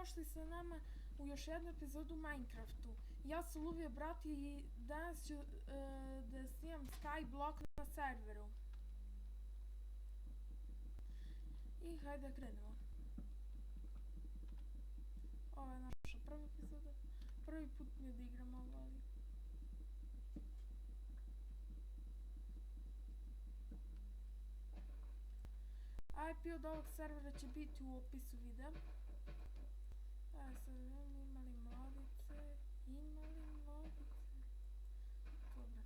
dobrodošli sa nama u još jednu epizodu Minecraftu. Ja sam Luvija brat i danas ću da snimam Skyblock na serveru. I hajde da krenemo. Ovo je naša prva epizoda. Prvi put mi je da igram ovo, ali... IP od ovog servera će biti u opisu videa. Sad imali mladice. Dobro.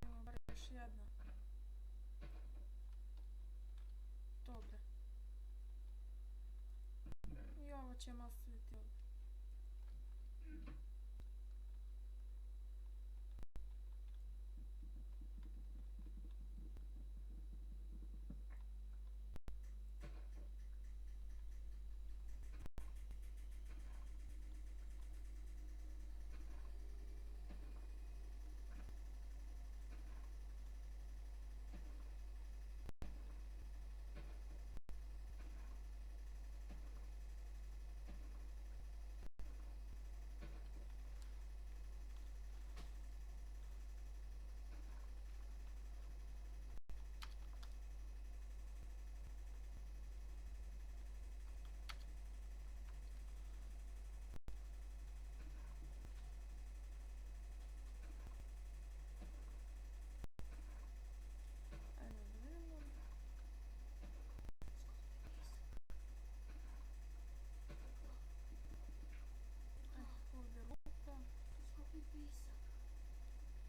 Imamo bar još jedna. Dobro. I ovo ćemo ostaviti ovdje.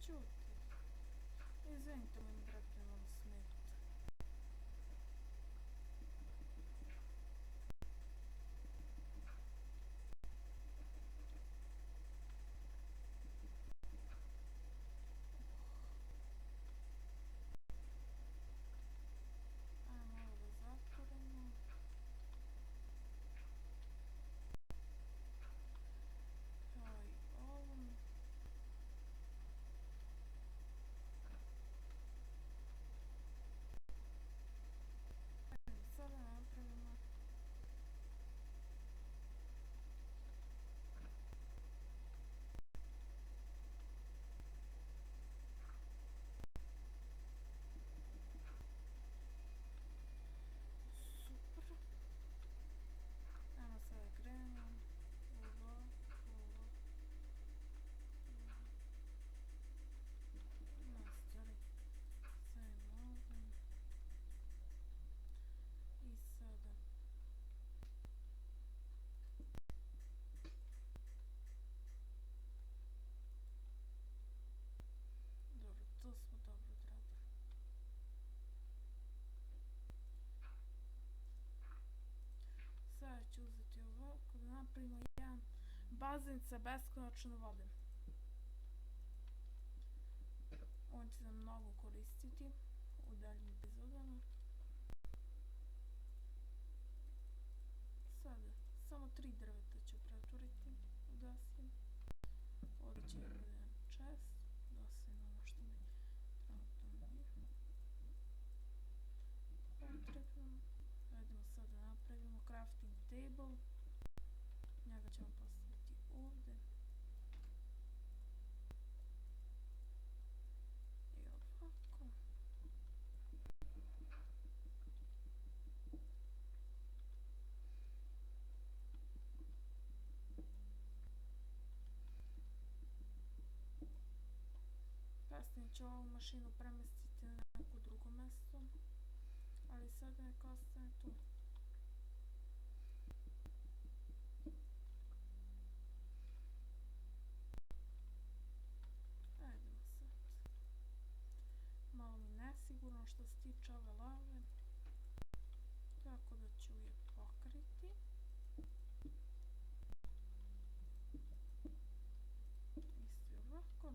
Čuti. Izvinite mi, brate, malo smeta. Ajmo ovo da zatvorimo. Kao i ovom. Sada napravimo super. Ajmo sada krenemo. Ovo. Masteri. Sajmo ovdje. I sada dobro, to smo dobro odradili. Sada ću uzeti ovako da napravimo jedan bazen sa beskonačno vode. On će nam mnogo koristiti u daljim epizodama. Sada, samo 3 drveta ću pretvoriti u daske. Ovdje će jedan chest, dosim ono što mi trenutno nije potrebno. Idemo sad da napravimo crafting table. Njega ćemo postaviti ovdje. I ovako. Kasnije ću ovu mašinu premestiti na neko drugo mjesto, ali sada neka ostane tu. Ajdemo sad. Malo mi nesigurno što se tiče ove lave, tako da ću je pokriti. Isto ovako.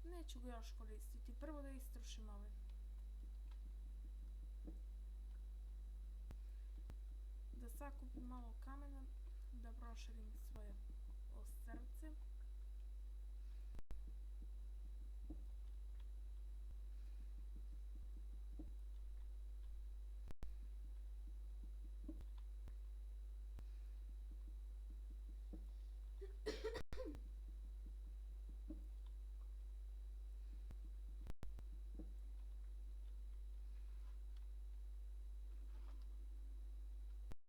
Neću ga još koristiti. Prvo da istrošim ove. Da sakupim malo kamena, da proširim svoje